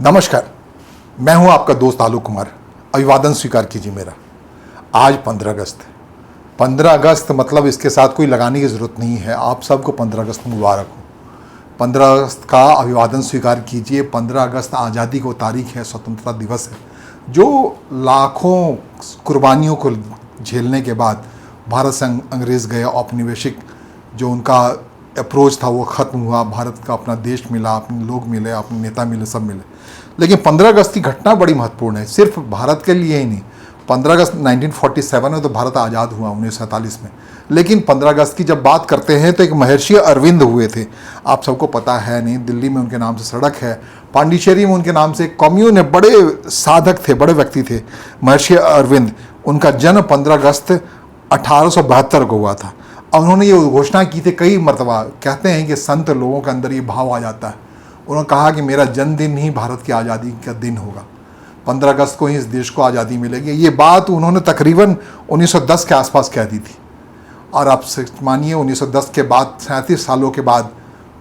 नमस्कार, मैं हूं आपका दोस्त आलोक कुमार। अभिवादन स्वीकार कीजिए मेरा। आज 15 अगस्त है। 15 अगस्त मतलब इसके साथ कोई लगाने की ज़रूरत नहीं है। आप सबको 15 अगस्त मुबारक हो। 15 अगस्त का अभिवादन स्वीकार कीजिए। 15 अगस्त आज़ादी को तारीख है, स्वतंत्रता दिवस है, जो लाखों कुर्बानियों को झेलने के बाद भारत से अंग्रेज़ गए। औपनिवेशिक जो उनका अप्रोच था वो ख़त्म हुआ। भारत का अपना देश मिला, अपने लोग मिले, अपने नेता मिले, सब मिले। लेकिन 15 अगस्त की घटना बड़ी महत्वपूर्ण है, सिर्फ भारत के लिए ही नहीं। 15 अगस्त 1947 में तो भारत आज़ाद हुआ 1947 में। लेकिन 15 अगस्त की जब बात करते हैं तो एक महर्षि अरविंद हुए थे। आप सबको पता है नहीं, दिल्ली में उनके नाम से सड़क है, पांडिचेरी में उनके नाम से एक कम्यून है। बड़े साधक थे, बड़े व्यक्ति थे महर्षि अरविंद। उनका जन्म 15 अगस्त 1872 को हुआ था। और उन्होंने ये घोषणा की थी कई मरतबा। कहते हैं कि संत लोगों के अंदर ये भाव आ जाता है। उन्होंने कहा कि मेरा जन्मदिन ही भारत की आज़ादी का दिन होगा। 15 अगस्त को ही इस देश को आज़ादी मिलेगी। ये बात उन्होंने तकरीबन 1910 के आसपास कह दी थी। और आप मानिए 1910 के बाद 37 सालों के बाद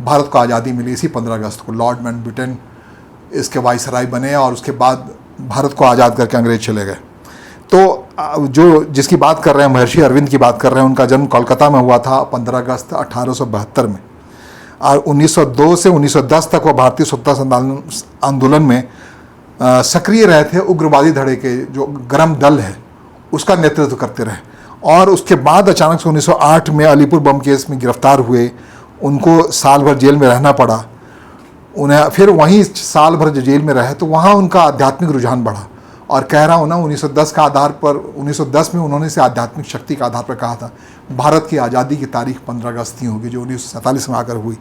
भारत को आज़ादी मिली इसी 15 अगस्त को। लॉर्ड माउंटबेटन इसके वाइसराय बने और उसके बाद भारत को आज़ाद करके अंग्रेज चले गए। तो जो जिसकी बात कर रहे हैं, महर्षि अरविंद की बात कर रहे हैं, उनका जन्म कोलकाता में हुआ था 15 अगस्त 1872 में। और 1902 से 1910 तक वो भारतीय स्वतंत्रता आंदोलन में सक्रिय रहे थे। उग्रवादी धड़े के जो गरम दल है उसका नेतृत्व करते रहे। और उसके बाद अचानक से 1908 में अलीपुर बम केस में गिरफ्तार हुए। उनको साल भर जेल में रहना पड़ा। उन्हें फिर वहीं साल भर जो जेल में रहे तो वहाँ उनका आध्यात्मिक रुझान बढ़ा। और कह रहा हूँ ना, 1910 का आधार पर 1910 में उन्होंने इसे आध्यात्मिक शक्ति का आधार पर कहा था भारत की आज़ादी की तारीख 15 अगस्त ही होगी, जो 1947 में आकर हुई।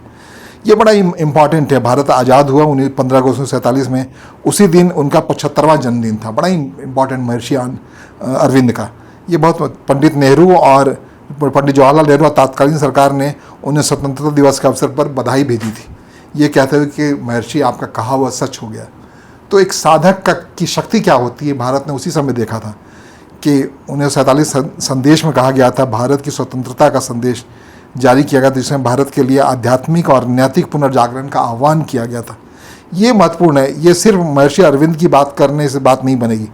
ये बड़ा इम्पॉर्टेंट है। भारत आज़ाद हुआ 15 अगस्त 1947 में। उसी दिन उनका 75वां जन्मदिन था। बड़ा ही इम्पॉर्टेंट महर्षि अरविंद का। ये बहुत पंडित नेहरू और पंडित जवाहरलाल नेहरू और तत्कालीन सरकार ने उन्हें स्वतंत्रता दिवस के अवसर पर बधाई भेजी थी, ये कहते हुए कि महर्षि आपका कहा हुआ सच हो गया। तो एक साधक की शक्ति क्या होती है, भारत ने उसी समय देखा था कि 1947 संदेश में कहा गया था, भारत की स्वतंत्रता का संदेश जारी किया गया था, जिसमें भारत के लिए आध्यात्मिक और नैतिक पुनर्जागरण का आह्वान किया गया था। ये महत्वपूर्ण है। ये सिर्फ महर्षि अरविंद की बात करने से बात नहीं बनेगी।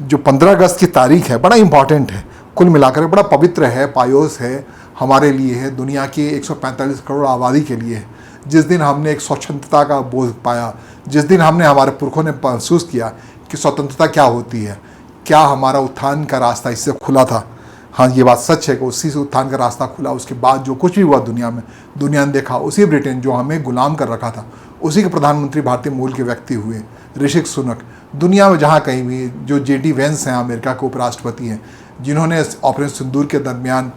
जो 15 अगस्त की तारीख है बड़ा इंपॉर्टेंट है। कुल मिलाकर बड़ा पवित्र है, पायोस है, हमारे लिए है, दुनिया की 145 करोड़ आबादी के लिए है। जिस दिन हमने एक स्वतंत्रता का बोध पाया, जिस दिन हमने हमारे पुरखों ने महसूस किया कि स्वतंत्रता क्या होती है, क्या हमारा उत्थान का रास्ता इससे खुला था। हाँ, ये बात सच है कि उसी से उत्थान का रास्ता खुला। उसके बाद जो कुछ भी हुआ दुनिया में, दुनिया ने देखा उसी ब्रिटेन जो हमें गुलाम कर रखा था, उसी के प्रधानमंत्री भारतीय मूल के व्यक्ति हुए, ऋषि सुनक। दुनिया में जहाँ कहीं भी जो JD वेंस हैं, अमेरिका के उपराष्ट्रपति हैं, जिन्होंने ऑपरेशन सिंदूर के दरमियान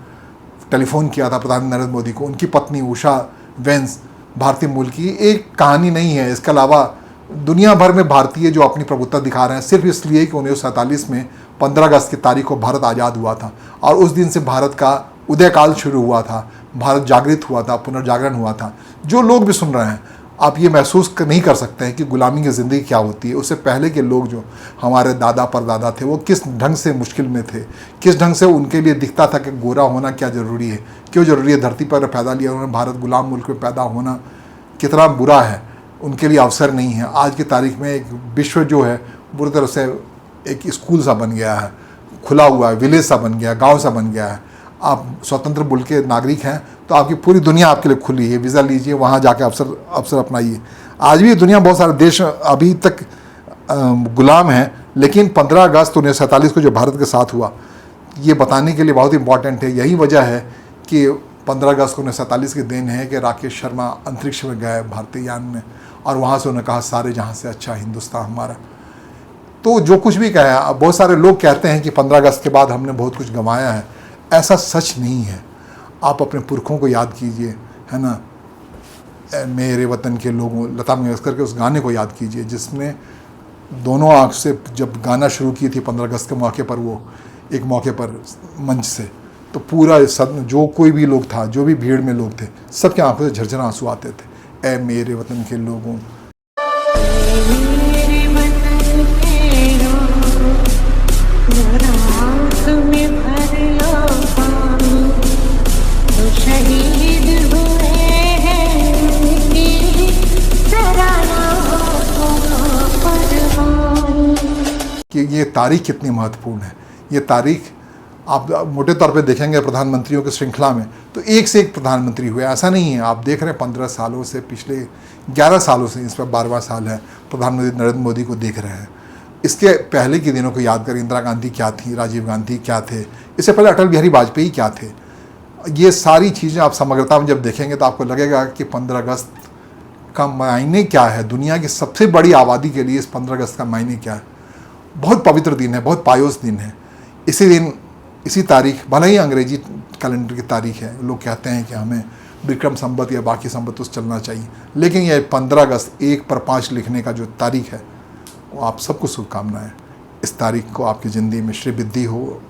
टेलीफोन किया था प्रधानमंत्री नरेंद्र मोदी को, उनकी पत्नी उषा वेंस भारतीय मूल की। एक कहानी नहीं है। इसके अलावा दुनिया भर में भारतीय जो अपनी प्रभुत्व दिखा रहे हैं सिर्फ इसलिए कि 1947 में 15 अगस्त की तारीख को भारत आज़ाद हुआ था। और उस दिन से भारत का उदयकाल शुरू हुआ था, भारत जागृत हुआ था, पुनर्जागरण हुआ था। जो लोग भी सुन रहे हैं, आप ये महसूस नहीं कर सकते हैं कि गुलामी की ज़िंदगी क्या होती है। उससे पहले के लोग जो हमारे दादा परदादा थे, वो किस ढंग से मुश्किल में थे, किस ढंग से उनके लिए दिखता था कि गोरा होना क्या ज़रूरी है, क्यों ज़रूरी है। धरती पर पैदा लिया उन्होंने, भारत गुलाम मुल्क में पैदा होना कितना बुरा है, उनके लिए अवसर नहीं है। आज की तारीख में एक विश्व जो है बुरी तरह से एक स्कूल सा बन गया है, खुला हुआ है, विलेज सा बन गया, गाँव सा बन गया है। आप स्वतंत्र मुल्क के नागरिक हैं तो आपकी पूरी दुनिया आपके लिए खुली है। वीज़ा लीजिए, वहाँ जाके अवसर अपनाइए। आज भी दुनिया बहुत सारे देश अभी तक गुलाम हैं, लेकिन 15 अगस्त 1947 को जो भारत के साथ हुआ, ये बताने के लिए बहुत इंपॉर्टेंट है। यही वजह है कि 15 अगस्त को 1947 के दिन है कि राकेश शर्मा अंतरिक्ष में गए भारतीय यान में, और वहाँ से उन्होंने कहा सारे जहाँ से अच्छा हिंदुस्तान हमारा। तो जो कुछ भी कहा, बहुत सारे लोग कहते हैं कि 15 अगस्त के बाद हमने बहुत कुछ गंवाया है। ऐसा सच नहीं है। आप अपने पुरखों को याद कीजिए, है ना, मेरे वतन के लोगों, लता मंगेशकर के उस गाने को याद कीजिए जिसने दोनों आँख से जब गाना शुरू की थी 15 अगस्त के मौके पर, वो एक मौके पर मंच से, तो पूरा जो कोई भी लोग था, जो भी भीड़ में लोग थे, सबके आंखों से झरझर आंसू आते थे। ए मेरे वतन के लोगों, शहीद हुए हैं, कि ये तारीख कितनी महत्वपूर्ण है। ये तारीख आप मोटे तौर पे देखेंगे प्रधानमंत्रियों की श्रृंखला में तो एक से एक प्रधानमंत्री हुए, ऐसा नहीं है। आप देख रहे हैं 15 सालों से, पिछले 11 सालों से, इस पर 12वां साल है, प्रधानमंत्री नरेंद्र मोदी को देख रहे हैं। इसके पहले के दिनों को याद करें, इंदिरा गांधी क्या थी, राजीव गांधी क्या थे, इससे पहले अटल बिहारी वाजपेयी क्या थे। ये सारी चीज़ें आप समग्रता में जब देखेंगे तो आपको लगेगा कि 15 अगस्त का मायने क्या है। दुनिया की सबसे बड़ी आबादी के लिए इस 15 अगस्त का मायने क्या है। बहुत पवित्र दिन है, बहुत पायोस दिन है। इसी दिन, इसी तारीख, भले ही अंग्रेजी कैलेंडर की तारीख है, लोग कहते हैं कि हमें विक्रम संवत या बाकी संवत उस चलना चाहिए, लेकिन यह 15 अगस्त 1 पर 5 लिखने का जो तारीख है, वो आप सबको शुभकामनाएं। इस तारीख को आपकी ज़िंदगी में श्री वृद्धि हो,